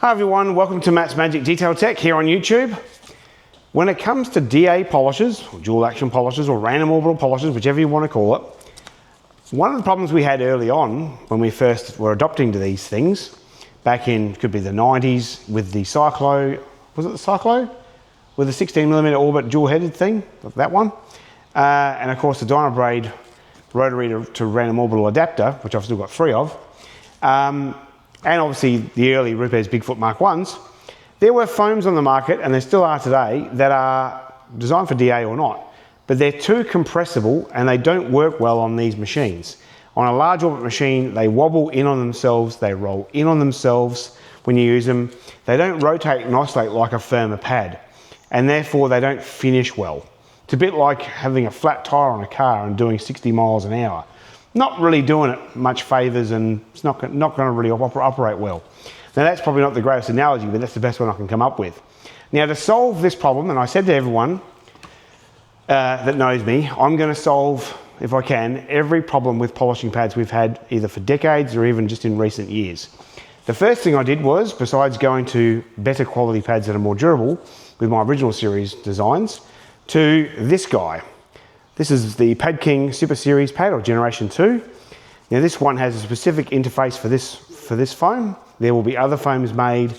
Hi everyone, welcome to Matt's Magic Detail Tech here on YouTube. When it comes to DA polishes, or dual action polishes, or random orbital polishes, whichever you want to call it, one of the problems we had early on when we first were adopting to these things, back in, could be the 90s, with the Cyclo, was it the Cyclo? With the 16mm orbit dual headed thing, that one. And of course the Dynabrade rotary to random orbital adapter, which I've still got 3 of. And obviously the early Rupes Bigfoot Mark 1s, there were foams on the market, and there still are today, that are designed for DA or not, but they're too compressible and they don't work well on these machines. On a large orbit machine, they wobble in on themselves, they roll in on themselves when you use them. They don't rotate and oscillate like a firmer pad, and therefore they don't finish well. It's a bit like having a flat tire on a car and doing 60 miles an hour. Not really doing it much favours, and it's not going to really operate well. Now that's probably not the greatest analogy, but that's the best one I can come up with. Now to solve this problem, and I said to everyone that knows me, I'm going to solve, if I can, every problem with polishing pads we've had either for decades or even just in recent years. The first thing I did was, besides going to better quality pads that are more durable with my original series designs, to this guy. This is the Pad King Super Series pad, or Generation 2. Now this one has a specific interface for this foam. There will be other foams made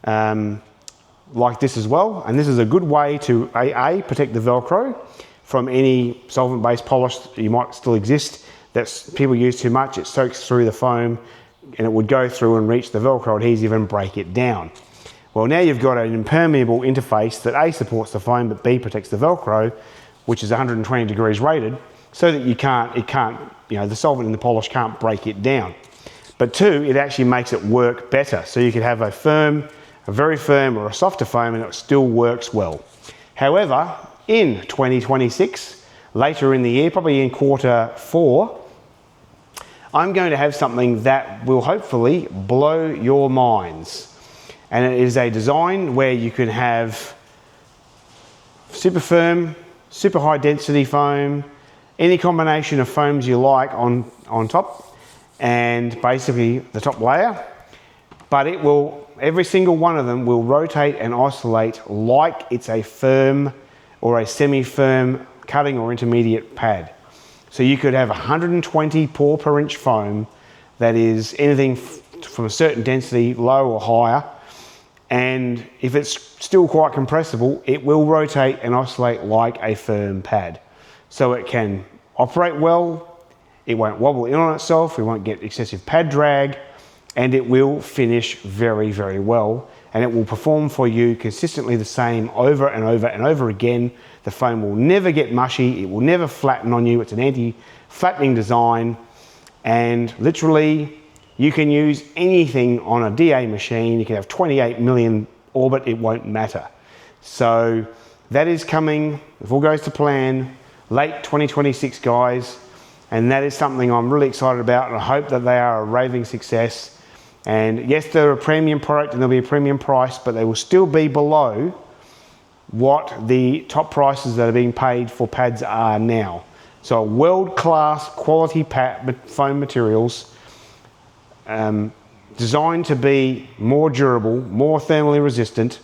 like this as well, and this is a good way to A, protect the Velcro from any solvent-based polish that you might still exist that people use too much. It soaks through the foam and it would go through and reach the Velcro adhesive and break it down. Well, now you've got an impermeable interface that A, supports the foam, but B, protects the Velcro, which is 120 degrees rated, so that the solvent in the polish can't break it down. But 2, it actually makes it work better. So you could have a very firm or a softer foam, and it still works well. However, in 2026, later in the year, probably in Q4, I'm going to have something that will hopefully blow your minds. And it is a design where you can have super firm, super high density foam, any combination of foams you like on top, and basically the top layer, but it will, every single one of them will rotate and oscillate like it's a firm or a semi-firm cutting or intermediate pad. So you could have 120 pore per inch foam that is anything from a certain density, low or higher, and if it's still quite compressible, it will rotate and oscillate like a firm pad. So it can operate well, it won't wobble in on itself, we won't get excessive pad drag, and it will finish very, very well, and it will perform for you consistently the same over and over and over again. The foam will never get mushy, it will never flatten on you. It's an anti-flattening design, and literally you can use anything on a DA machine. You can have 28 million orbit, it won't matter. So that is coming, if all goes to plan, late 2026, guys. And that is something I'm really excited about, and I hope that they are a raving success. And yes, they're a premium product and they'll be a premium price, but they will still be below what the top prices that are being paid for pads are now. So world-class quality foam materials, designed to be more durable, more thermally resistant,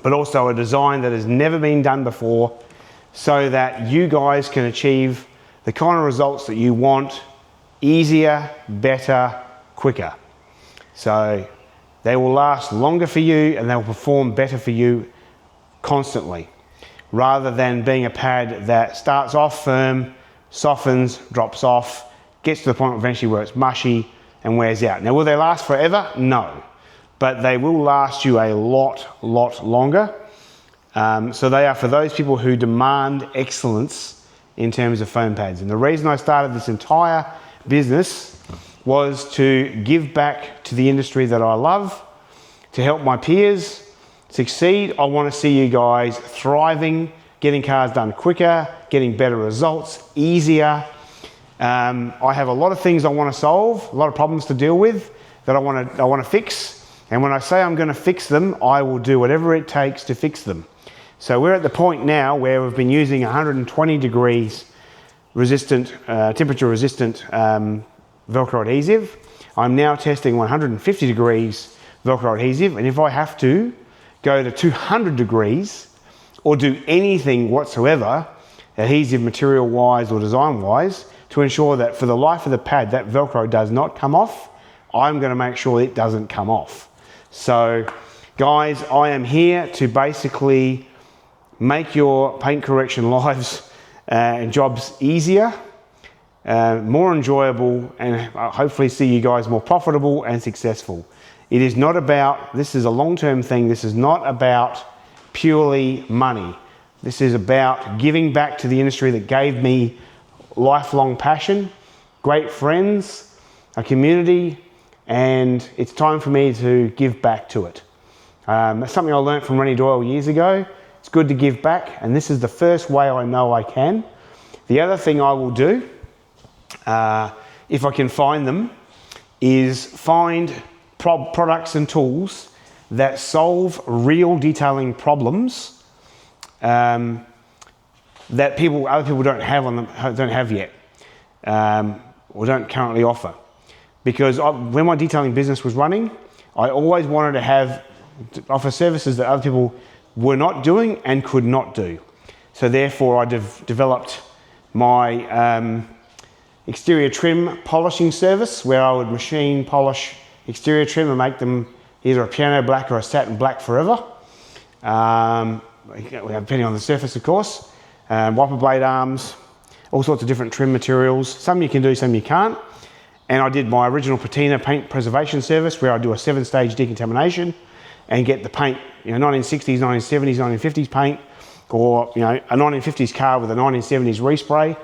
but also a design that has never been done before, so that you guys can achieve the kind of results that you want easier, better, quicker. So they will last longer for you and they will perform better for you constantly, rather than being a pad that starts off firm, softens, drops off, gets to the point eventually where it's mushy and wears out. Now, will they last forever? No, but they will last you a lot longer. So they are for those people who demand excellence in terms of foam pads. And the reason I started this entire business was to give back to the industry that I love, to help my peers succeed. I want to see you guys thriving, getting cars done quicker, getting better results, easier. I have a lot of things I want to solve, a lot of problems to deal with that I want to fix. And when I say I'm going to fix them, I will do whatever it takes to fix them. So we're at the point now where we've been using 120 degrees resistant, temperature resistant Velcro adhesive. I'm now testing 150 degrees Velcro adhesive, and if I have to go to 200 degrees or do anything whatsoever, adhesive material wise or design wise, to ensure that for the life of the pad that Velcro does not come off, I'm going to make sure it doesn't come off. So guys, I am here to basically make your paint correction lives and jobs easier, more enjoyable, and hopefully see you guys more profitable and successful. It is not about, this is a long-term thing, this is not about purely money. This is about giving back to the industry that gave me lifelong passion, great friends, a community, and it's time for me to give back to it. That's something I learned from Rennie Doyle years ago. It's good to give back, and this is the first way I know I can. The other thing I will do, if I can find them, is find products and tools that solve real detailing problems that other people don't have yet, or don't currently offer. Because when my detailing business was running, I always wanted to offer services that other people were not doing and could not do. So therefore I developed my exterior trim polishing service, where I would machine polish exterior trim and make them either a piano black or a satin black forever, depending on the surface of course. Wiper blade arms, all sorts of different trim materials. Some you can do, some you can't. And I did my original patina paint preservation service, where I do a 7-stage decontamination and get the paint, 1960s, 1970s, 1950s paint, or a 1950s car with a 1970s respray.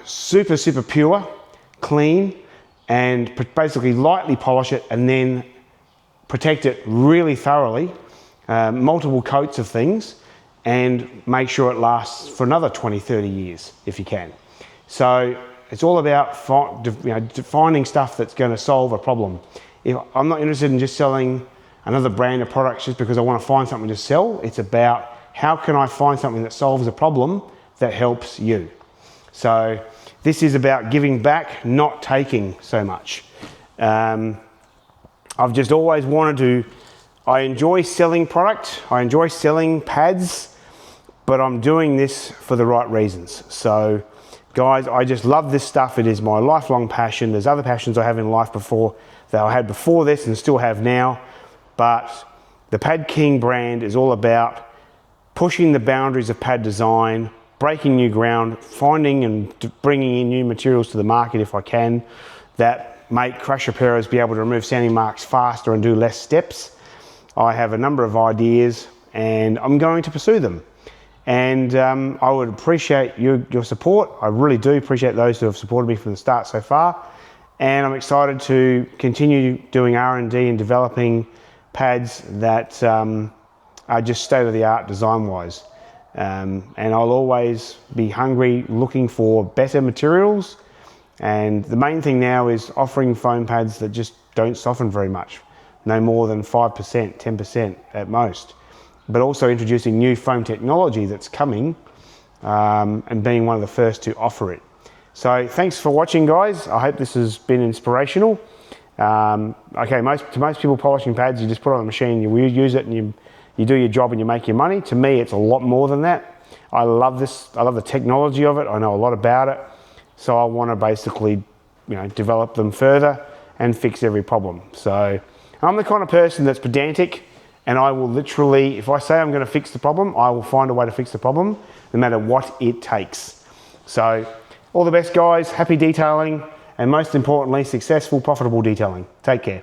Super, super pure, clean, and basically lightly polish it and then protect it really thoroughly, multiple coats of things, and make sure it lasts for another 20, 30 years if you can. So it's all about finding stuff that's going to solve a problem. I'm not interested in just selling another brand of products just because I want to find something to sell. It's about how can I find something that solves a problem that helps you. So this is about giving back, not taking so much. I've just always I enjoy selling product, I enjoy selling pads, but I'm doing this for the right reasons. So guys, I just love this stuff. It is my lifelong passion. There's other passions I have in life that I had before this and still have now, but the Pad King brand is all about pushing the boundaries of pad design, breaking new ground, finding and bringing in new materials to the market if I can, that make crash repairers be able to remove sanding marks faster and do less steps. I have a number of ideas and I'm going to pursue them. And I would appreciate your support. I really do appreciate those who have supported me from the start so far. And I'm excited to continue doing R&D and developing pads that are just state-of-the-art design-wise. And I'll always be hungry looking for better materials. And the main thing now is offering foam pads that just don't soften very much. No more than 5%, 10% at most. But also introducing new foam technology that's coming and being one of the first to offer it. So thanks for watching, guys. I hope this has been inspirational. Okay, to most people polishing pads, you just put it on the machine, you use it and you do your job and you make your money. To me, it's a lot more than that. I love this, I love the technology of it, I know a lot about it. So I want to basically, develop them further and fix every problem. So I'm the kind of person that's pedantic, and I will literally, if I say I'm going to fix the problem, I will find a way to fix the problem, no matter what it takes. So all the best, guys. Happy detailing, and most importantly, successful, profitable detailing. Take care.